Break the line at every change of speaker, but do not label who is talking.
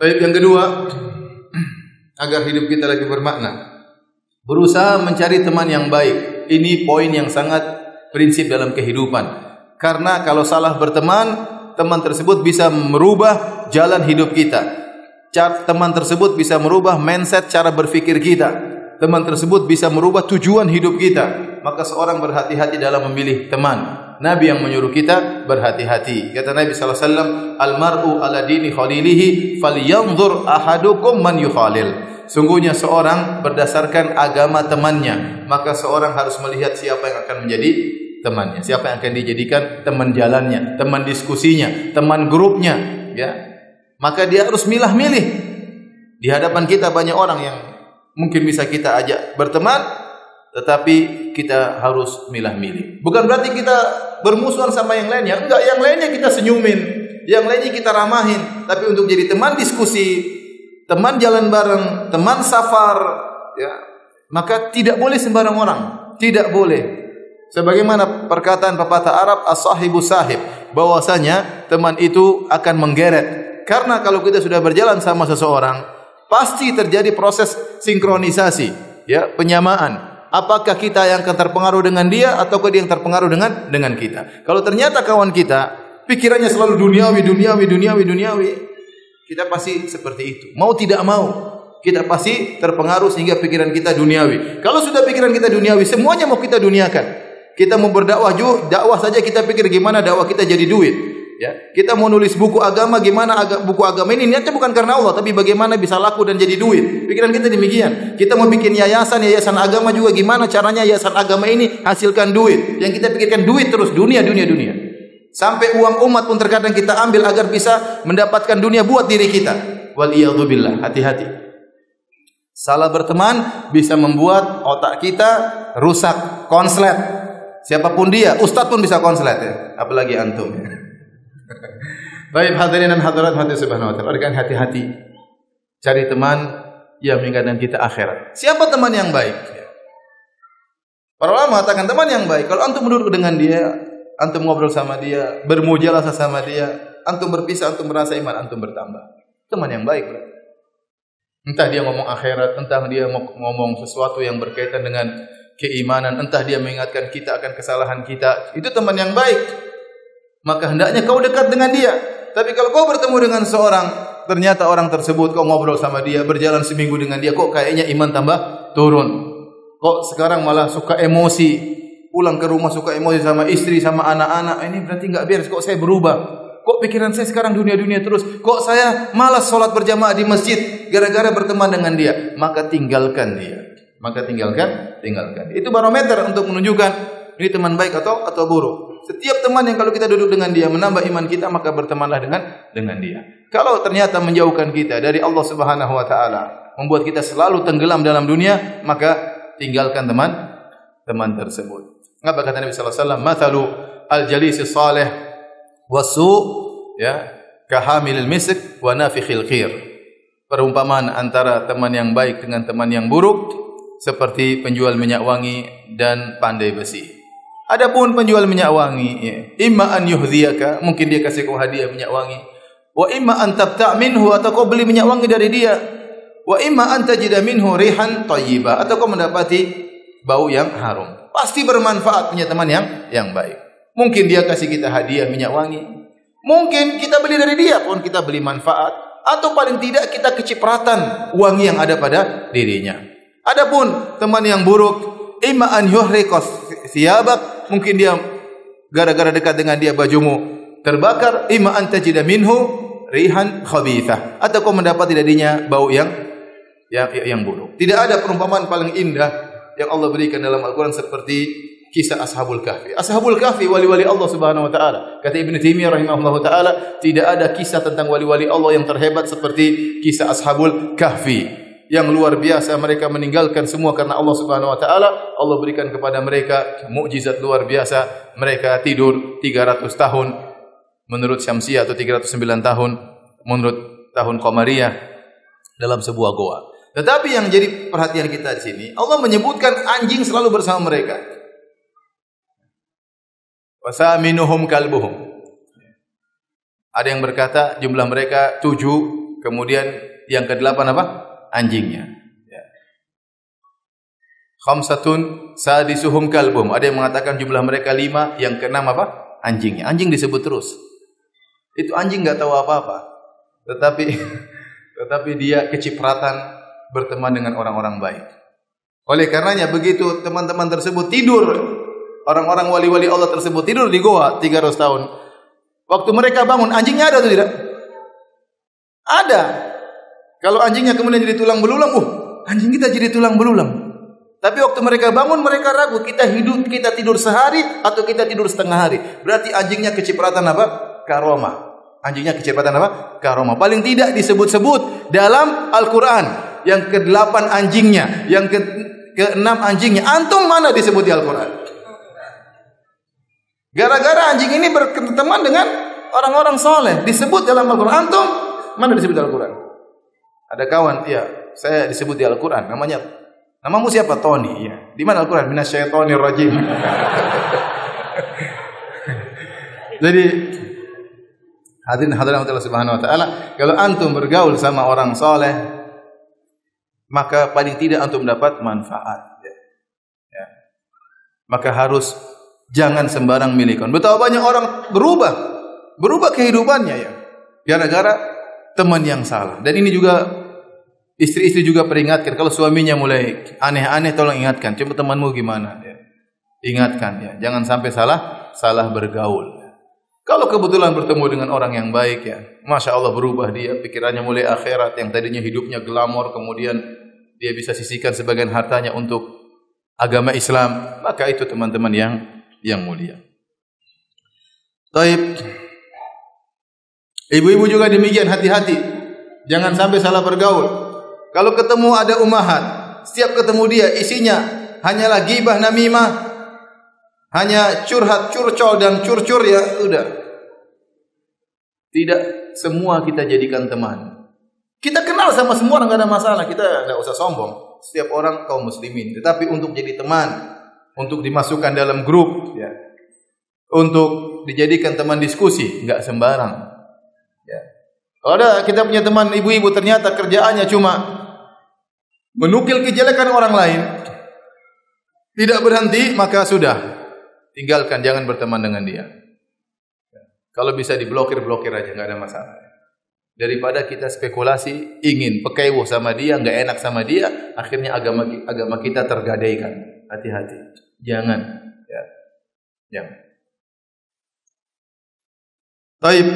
Baik, yang kedua, agar hidup kita lebih bermakna, berusaha mencari teman yang baik. Ini poin yang sangat prinsip dalam kehidupan. Karena kalau salah berteman, teman tersebut bisa merubah jalan hidup kita. Teman tersebut bisa merubah mindset cara berfikir kita. Teman tersebut bisa merubah tujuan hidup kita. Maka seorang berhati-hati dalam memilih teman. Nabi yang menyuruh kita berhati-hati. Kata Nabi sallallahu alaihi wasallam, "Al-mar'u ala dini khalilihi falyanzur ahadukum man yukhalil." Sungguhnya seorang berdasarkan agama temannya, maka seorang harus melihat siapa yang akan menjadi temannya, siapa yang akan dijadikan teman jalannya, teman diskusinya, teman grupnya, ya. Maka dia harus milah-milih. Di hadapan kita banyak orang yang mungkin bisa kita ajak berteman, tetapi kita harus milah-milih. Bukan berarti kita bermusuhan sama yang lainnya. Enggak, yang lainnya kita senyumin, yang lainnya kita ramahin. Tapi untuk jadi teman diskusi, teman jalan bareng, teman safar, ya, maka tidak boleh sembarang orang. Tidak boleh. Sebagaimana perkataan pepatah Arab, as-sahibu sahib, bahwasanya teman itu akan menggeret. Karena kalau kita sudah berjalan sama seseorang, pasti terjadi proses sinkronisasi, ya, penyamaan. Apakah kita yang akan terpengaruh dengan dia ataukah dia yang terpengaruh dengan kita? Kalau ternyata kawan kita pikirannya selalu duniawi, kita pasti seperti itu. Mau tidak mau, kita pasti terpengaruh sehingga pikiran kita duniawi. Kalau sudah pikiran kita duniawi, semuanya mau kita duniakan. Kita mau berdakwah, dakwah saja kita pikir gimana dakwah kita jadi duit. Ya, kita mau nulis buku agama, gimana buku agama ini niatnya bukan karena Allah, tapi bagaimana bisa laku dan jadi duit. Pikiran kita demikian. Kita mau bikin yayasan agama juga, gimana caranya yayasan agama ini hasilkan duit. Yang kita pikirkan duit terus, dunia. Sampai uang umat pun terkadang kita ambil agar bisa mendapatkan dunia buat diri kita. Waliyadzubillah, hati-hati. Salah berteman bisa membuat otak kita rusak, konslet. Siapapun dia, ustaz pun bisa konslet, ya, apalagi antum. Baik, hadirin dan hadirat hati subhanahu wa ta'ala, dengan hati-hati cari teman yang mengingatkan kita akhirat. Siapa teman yang baik? Para ulama mengatakan teman yang baik, kalau antum duduk dengan dia, antum ngobrol sama dia, bermujalasah sama dia, antum berpisah, antum merasa iman antum bertambah. Teman yang baik, bro. Entah dia ngomong akhirat, entah dia ngomong sesuatu yang berkaitan dengan keimanan, entah dia mengingatkan kita akan kesalahan kita, itu teman yang baik. Maka hendaknya kau dekat dengan dia. Tapi kalau kau bertemu dengan seorang, ternyata orang tersebut kau ngobrol sama dia, berjalan seminggu dengan dia, kok kayaknya iman tambah turun. Kok sekarang malah suka emosi, pulang ke rumah suka emosi sama istri, sama anak-anak. Ini berarti enggak beres. Kok saya berubah? Kok pikiran saya sekarang dunia-dunia terus? Kok saya malas salat berjamaah di masjid gara-gara berteman dengan dia? Maka tinggalkan dia. Tinggalkan. Itu barometer untuk menunjukkan ini teman baik atau buruk. Setiap teman yang kalau kita duduk dengan dia menambah iman kita, maka bertemanlah dengan dia. Kalau ternyata menjauhkan kita dari Allah Subhanahu wa taala, membuat kita selalu tenggelam dalam dunia, maka tinggalkan teman tersebut. Apa kata Nabi sallallahu alaihi wasallam? Mathalu al-jalisi salih wasu, ya, kahamilil misk wa nafikhil khir. Perumpamaan antara teman yang baik dengan teman yang buruk seperti penjual minyak wangi dan pandai besi. Adapun penjual minyak wangi, ya, imma an yuhdhiyaka, mungkin dia kasih kau hadiah minyak wangi. Wa imma an tabta' minhu, atau kau beli minyak wangi dari dia. Wa imma an tajida minhu rihan thayyibah, atau kau mendapati bau yang harum. Pasti bermanfaat punya teman yang baik. Mungkin dia kasih kita hadiah minyak wangi. Mungkin kita beli dari dia pun kita beli manfaat, atau paling tidak kita kecipratan wangi yang ada pada dirinya. Adapun teman yang buruk, imma an yuhriqas thiyabak, mungkin dia gara-gara dekat dengan dia bajumu terbakar, imma an tajida minhu rihan khabithah, atau kau mendapati darinya bau yang buruk. Tidak ada perumpamaan paling indah yang Allah berikan dalam Al-Qur'an seperti kisah Ashabul Kahfi. Ashabul Kahfi wali-wali Allah Subhanahu wa taala. Kata Ibnu Taimiyah rahimahullahu taala, tidak ada kisah tentang wali-wali Allah yang terhebat seperti kisah Ashabul Kahfi. Yang luar biasa, mereka meninggalkan semua karena Allah Subhanahu wa taala. Allah berikan kepada mereka mukjizat luar biasa. Mereka tidur 300 tahun menurut Syamsiyah atau 309 tahun menurut tahun Qamariyah dalam sebuah goa. Tetapi yang jadi perhatian kita di sini, Allah menyebutkan anjing selalu bersama mereka. Wasaminuhum kalbuhum. Ada yang berkata jumlah mereka 7, kemudian yang kedelapan apa? Anjingnya. Ya. Khamsatun sadisuhum kalbuhum. Ada yang mengatakan jumlah mereka 5, yang keenam apa? Anjingnya. Anjing disebut terus. Itu anjing enggak tahu apa-apa. Tetapi dia kecipratan berteman dengan orang-orang baik. Oleh karenanya begitu teman-teman tersebut tidur, orang-orang wali-wali Allah tersebut tidur di goa 300 tahun. Waktu mereka bangun, anjingnya ada atau tidak? Ada. Kalau anjingnya kemudian jadi tulang belulang, anjing kita jadi tulang belulang. Tapi waktu mereka bangun, mereka ragu, kita tidur sehari atau kita tidur setengah hari. Berarti anjingnya kecipratan apa? Karomah. Anjingnya kecipratan apa? Karomah. Paling tidak disebut-sebut dalam Al-Quran. Yang ke-8 anjingnya, yang ke-6 anjingnya. Antum mana disebut di Al-Quran? Gara-gara anjing ini berteman dengan orang-orang soleh. Disebut dalam Al-Quran. Antum mana disebut di Al-Quran? Ada kawan, saya disebut di Al-Quran. Namamu siapa? Tony. Ya. Di mana Al-Quran? Minasyaitonir rajim. Jadi hadirin Allah Subhanahu wa taala, kalau antum bergaul sama orang soleh, maka paling tidak antum dapat manfaat. Ya. Maka harus jangan sembarang milikkan. Betapa banyak orang berubah kehidupannya ya, gara-gara teman yang salah. Dan ini juga istri-istri juga peringatkan, kalau suaminya mulai aneh-aneh tolong ingatkan, coba temanmu gimana ya. Ingatkan ya, jangan sampai salah bergaul. Kalau kebetulan bertemu dengan orang yang baik ya, Masya Allah berubah dia, pikirannya mulai akhirat, yang tadinya hidupnya glamor, kemudian dia bisa sisihkan sebagian hartanya untuk agama Islam, maka itu teman-teman yang mulia. Taib. Ibu-ibu juga demikian, hati-hati. Jangan sampai salah bergaul. Kalau ketemu ada ummahat, setiap ketemu dia isinya hanyalah ghibah namimah, hanya curhat, curcol dan curcur ya sudah. Tidak semua kita jadikan teman. Kita kenal sama semua orang, enggak ada masalah. Kita enggak usah sombong. Setiap orang kaum muslimin. Tetapi untuk jadi teman, untuk dimasukkan dalam grup, ya, untuk dijadikan teman diskusi, enggak sembarang. Ya. Kalau ada kita punya teman ibu-ibu ternyata kerjaannya cuma menukil kejelekan orang lain, tidak berhenti, maka sudah. Tinggalkan, jangan berteman dengan dia. Kalau bisa diblokir, blokir aja, enggak ada masalah. Daripada kita spekulasi, ingin pekewuh sama dia, enggak enak sama dia, akhirnya agama kita tergadaikan. Hati-hati. Jangan. Ya. Jangan. Taib.